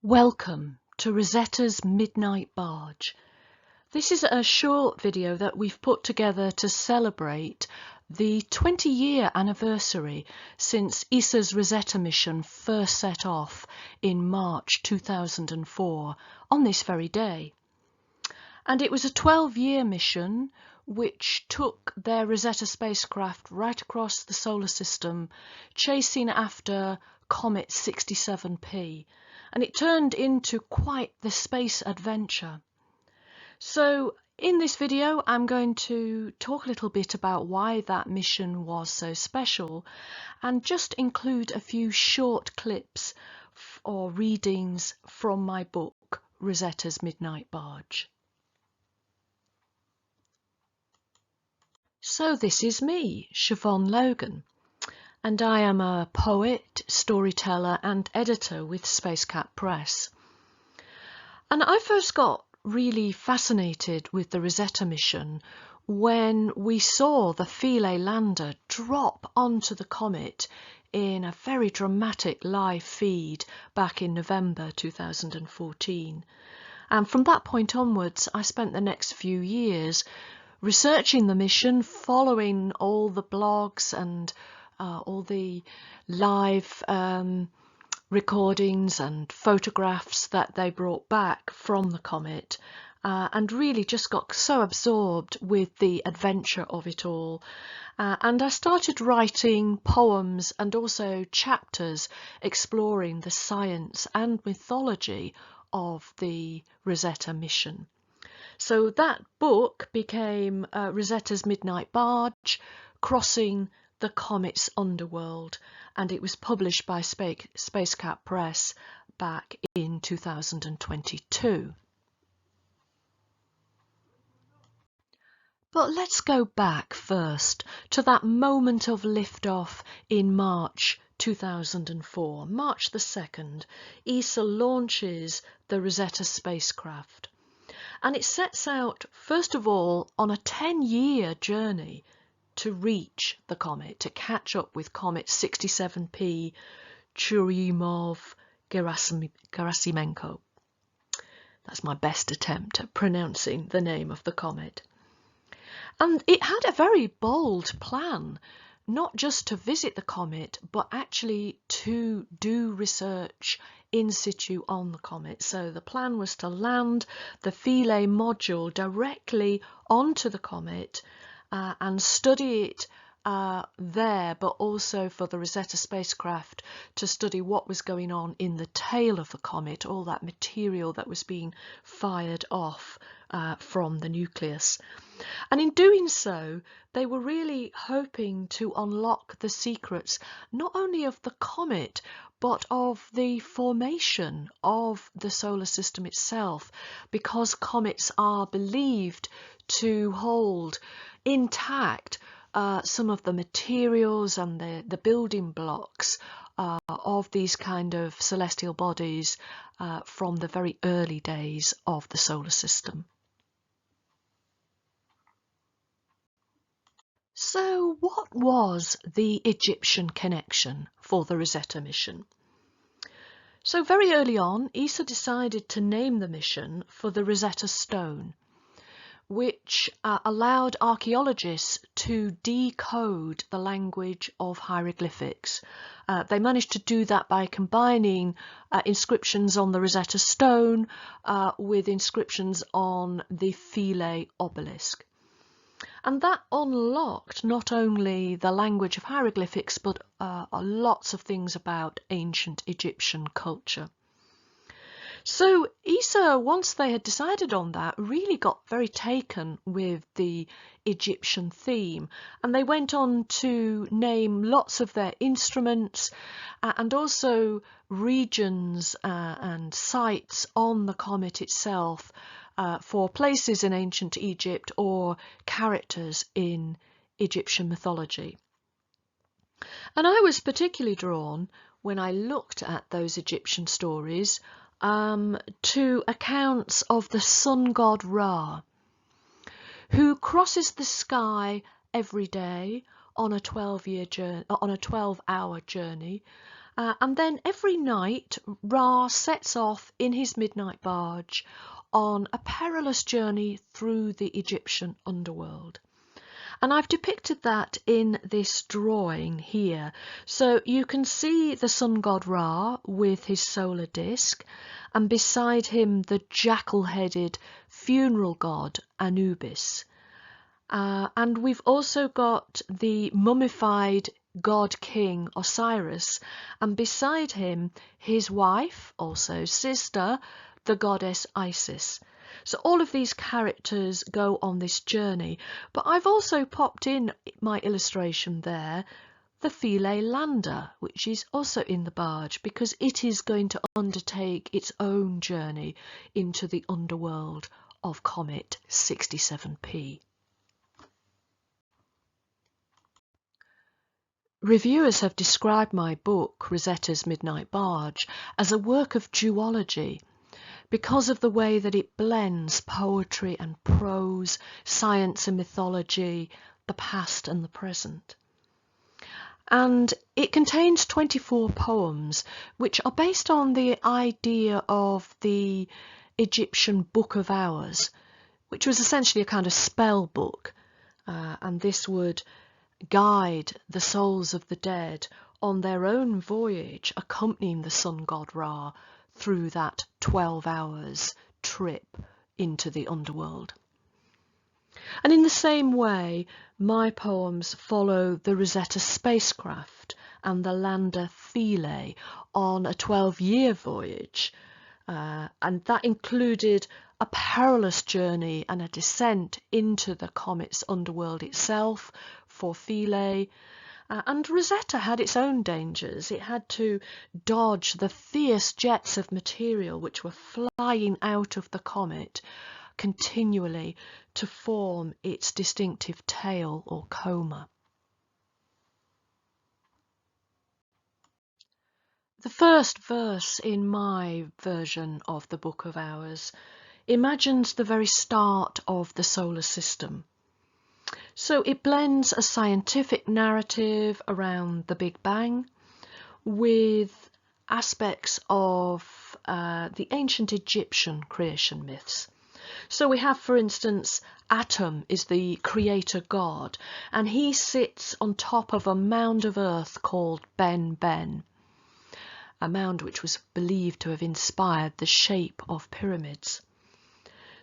Welcome to Rosetta's Midnight Barge. This is a short video that we've put together to celebrate the 20-year anniversary since ESA's Rosetta mission first set off in March 2004 on this very day. And it was a 12-year mission which took their Rosetta spacecraft right across the solar system, chasing after Comet 67P. And it turned into quite the space adventure. So in this video I'm going to talk a little bit about why that mission was so special and just include a few short clips or readings from my book Rosetta's Midnight Barge. So this is me, Siobhan Logan, and I am a poet, storyteller and editor with Spacecat Press. And I first got really fascinated with the Rosetta mission when we saw the Philae lander drop onto the comet in a very dramatic live feed back in November 2014. And from that point onwards, I spent the next few years researching the mission, following all the blogs and all the live recordings and photographs that they brought back from the comet, and really just got so absorbed with the adventure of it all. And I started writing poems and also chapters exploring the science and mythology of the Rosetta mission. So that book became Rosetta's Midnight Barge, Crossing the Comet's Underworld, and it was published by Spacecat Press back in 2022. But let's go back first to that moment of liftoff in March 2004. March the 2nd, ESA launches the Rosetta spacecraft. And it sets out, first of all, on a 10-year journey to reach the comet, to catch up with Comet 67P Churyumov-Gerasimenko. That's my best attempt at pronouncing the name of the comet. And it had a very bold plan, not just to visit the comet, but actually to do research in situ on the comet. So the plan was to land the Philae module directly onto the comet and study it there, but also for the Rosetta spacecraft to study what was going on in the tail of the comet, all that material that was being fired off from the nucleus. And in doing so, they were really hoping to unlock the secrets not only of the comet, but of the formation of the solar system itself, because comets are believed to hold intact some of the materials and the building blocks of these kind of celestial bodies from the very early days of the solar system. So what was the Egyptian connection for the Rosetta mission? So very early on, ESA decided to name the mission for the Rosetta Stone, which allowed archaeologists to decode the language of hieroglyphics. They managed to do that by combining inscriptions on the Rosetta Stone with inscriptions on the Philae obelisk. And that unlocked not only the language of hieroglyphics, but lots of things about ancient Egyptian culture. So ESA, once they had decided on that, really got very taken with the Egyptian theme, and they went on to name lots of their instruments and also regions and sites on the comet itself for places in ancient Egypt or characters in Egyptian mythology. And I was particularly drawn, when I looked at those Egyptian stories, to accounts of the sun god Ra, who crosses the sky every day on a 12-hour journey, And then every night Ra sets off in his midnight barge on a perilous journey through the Egyptian underworld. And I've depicted that in this drawing here. So you can see the sun god Ra with his solar disk, and beside him the jackal-headed funeral god Anubis. And we've also got the mummified god king Osiris, and beside him his wife, also sister, the goddess Isis. So all of these characters go on this journey, but I've also popped in my illustration there, the Philae lander, which is also in the barge because it is going to undertake its own journey into the underworld of Comet 67P. Reviewers have described my book, Rosetta's Midnight Barge, as a work of duology, because of the way that it blends poetry and prose, science and mythology, the past and the present. And it contains 24 poems, which are based on the idea of the Egyptian Book of Hours, which was essentially a kind of spell book, and this would guide the souls of the dead on their own voyage, accompanying the sun god Ra through that 12 hours trip into the underworld. And in the same way, my poems follow the Rosetta spacecraft and the lander Philae on a 12-year voyage, and that included a perilous journey and a descent into the comet's underworld itself for Philae. And Rosetta had its own dangers. It had to dodge the fierce jets of material which were flying out of the comet continually to form its distinctive tail or coma. The first verse in my version of the Book of Hours imagines the very start of the solar system. So it blends a scientific narrative around the Big Bang with aspects of the ancient Egyptian creation myths. So we have, for instance, Atum is the creator god, and he sits on top of a mound of earth called Ben Ben, a mound which was believed to have inspired the shape of pyramids.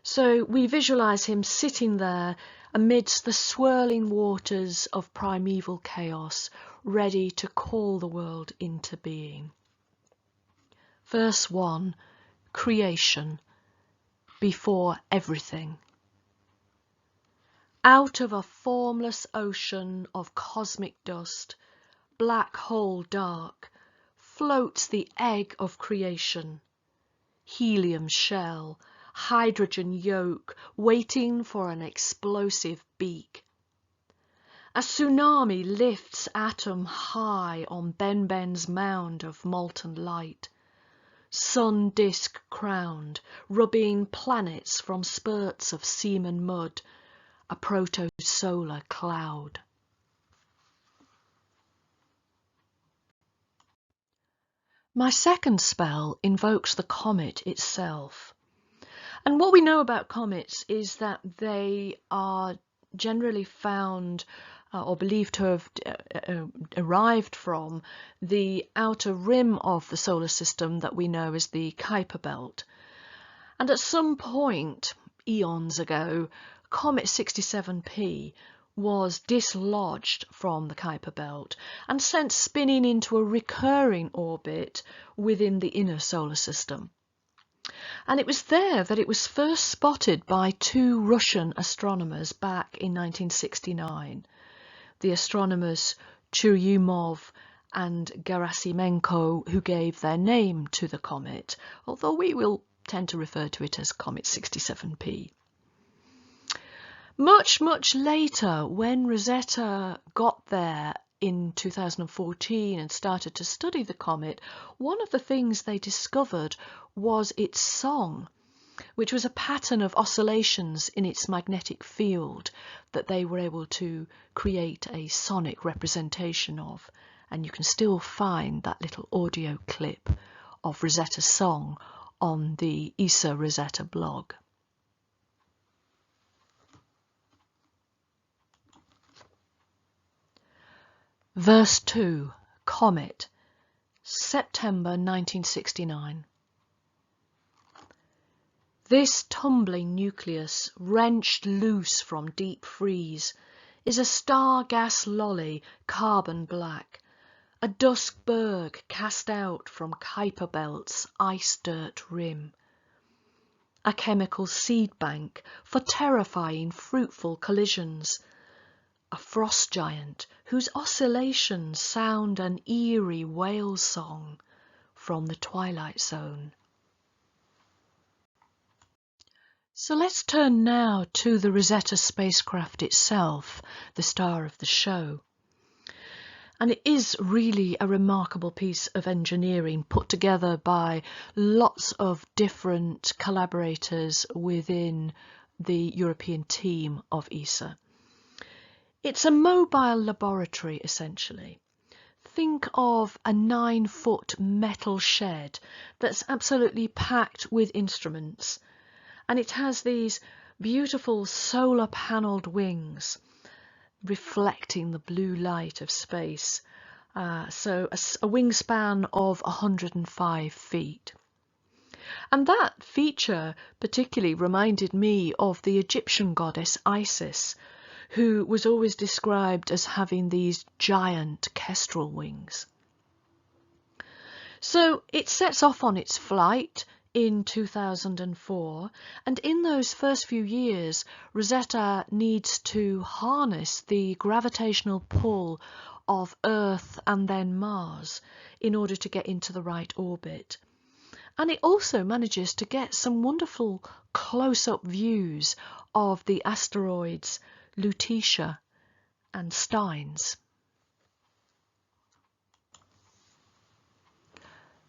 So we visualize him sitting there amidst the swirling waters of primeval chaos, ready to call the world into being. Verse 1, creation, before everything. Out of a formless ocean of cosmic dust, black hole dark, floats the egg of creation, helium shell, hydrogen yolk, waiting for an explosive beak. A tsunami lifts Atum high on Ben Ben's mound of molten light, sun disk crowned, rubbing planets from spurts of semen mud, a proto-solar cloud. My second spell invokes the comet itself. And what we know about comets is that they are generally found or believed to have arrived from the outer rim of the solar system that we know as the Kuiper belt. And at some point, eons ago, Comet 67P was dislodged from the Kuiper belt and sent spinning into a recurring orbit within the inner solar system. And it was there that it was first spotted by two Russian astronomers back in 1969, the astronomers Churyumov and Gerasimenko, who gave their name to the comet, although we will tend to refer to it as Comet 67P. Much, much later, when Rosetta got there in 2014 and started to study the comet, one of the things they discovered was its song, which was a pattern of oscillations in its magnetic field that they were able to create a sonic representation of and you can still find that little audio clip of Rosetta's song on the ESA Rosetta blog. Verse 2, Comet, September 1969. This tumbling nucleus, wrenched loose from deep freeze, is a star gas lolly, carbon black, a dusk berg cast out from Kuiper Belt's ice dirt rim, a chemical seed bank for terrifying fruitful collisions, a frost giant whose oscillations sound an eerie whale song from the twilight zone. So let's turn now to the Rosetta spacecraft itself, the star of the show. And it is really a remarkable piece of engineering put together by lots of different collaborators within the European team of ESA. It's a mobile laboratory, essentially. Think of a 9-foot metal shed that's absolutely packed with instruments. And it has these beautiful solar panelled wings reflecting the blue light of space. So a wingspan of 105 feet. And that feature particularly reminded me of the Egyptian goddess Isis, who was always described as having these giant kestrel wings. So it sets off on its flight in 2004, and in those first few years Rosetta needs to harness the gravitational pull of Earth and then Mars in order to get into the right orbit. And it also manages to get some wonderful close-up views of the asteroids Lutetia and Steins.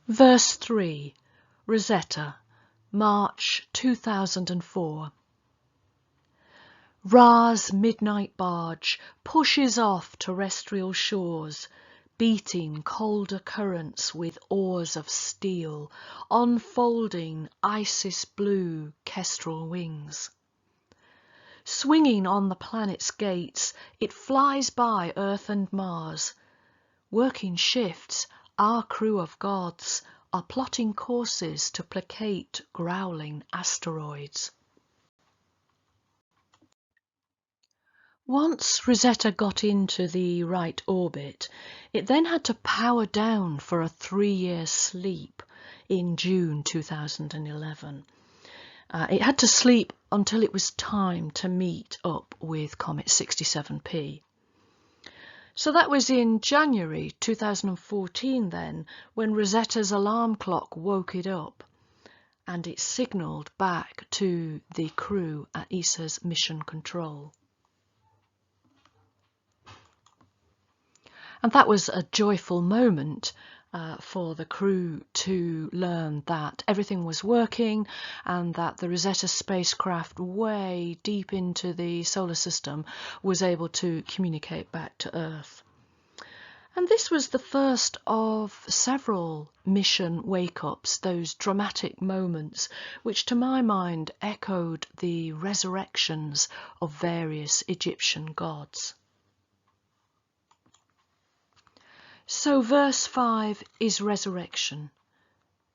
Verse 3, Rosetta, March 2004. Ra's midnight barge pushes off terrestrial shores, beating colder currents with oars of steel, unfolding Isis blue kestrel wings. Swinging on the planet's gates, it flies by Earth and Mars. Working shifts, our crew of gods are plotting courses to placate growling asteroids. Once Rosetta got into the right orbit, it then had to power down for a 3-year sleep in June 2011. It had to sleep until it was time to meet up with Comet 67P. So that was in January 2014 then, when Rosetta's alarm clock woke it up, and it signalled back to the crew at ESA's mission control. And that was a joyful moment for the crew to learn that everything was working and that the Rosetta spacecraft way deep into the solar system was able to communicate back to Earth. And this was the first of several mission wake-ups, those dramatic moments which to my mind echoed the resurrections of various Egyptian gods. So verse 5 is resurrection,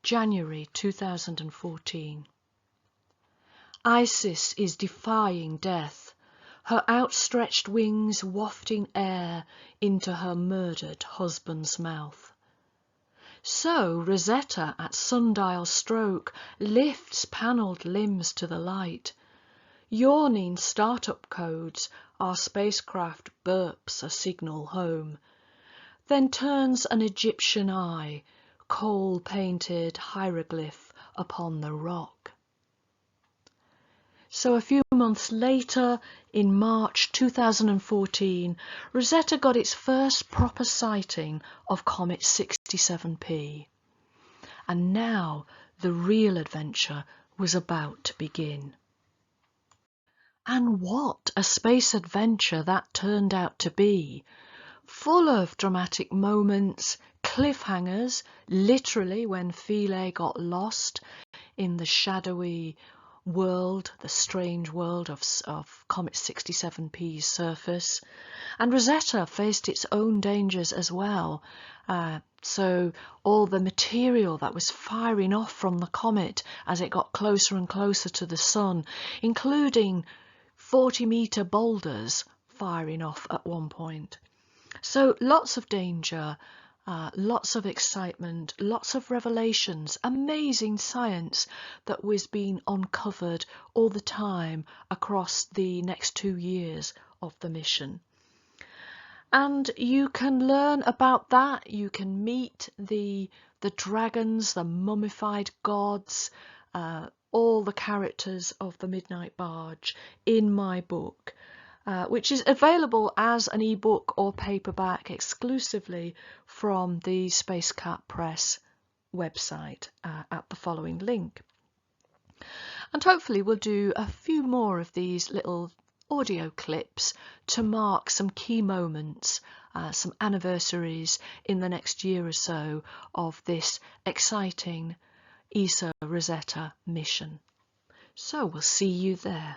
January 2014. Isis is defying death, her outstretched wings wafting air into her murdered husband's mouth. So Rosetta at sundial stroke lifts panelled limbs to the light. Yawning startup codes, our spacecraft burps a signal home. Then turns an Egyptian eye, coal-painted hieroglyph upon the rock. So a few months later, in March 2014, Rosetta got its first proper sighting of Comet 67P. And now the real adventure was about to begin. And what a space adventure that turned out to be, full of dramatic moments, cliffhangers, literally when Philae got lost in the shadowy world, the strange world of Comet 67P's surface. And Rosetta faced its own dangers as well. So all the material that was firing off from the comet as it got closer and closer to the sun, including 40-meter boulders firing off at one point. So lots of danger, lots of excitement, lots of revelations, amazing science that was being uncovered all the time across the next 2 years of the mission. And you can learn about that. You can meet the dragons, the mummified gods, all the characters of the Midnight Barge in my book, which is available as an ebook or paperback exclusively from the Space Cat Press website at the following link. And hopefully we'll do a few more of these little audio clips to mark some key moments, some anniversaries in the next year or so of this exciting ESA Rosetta mission. So we'll see you there.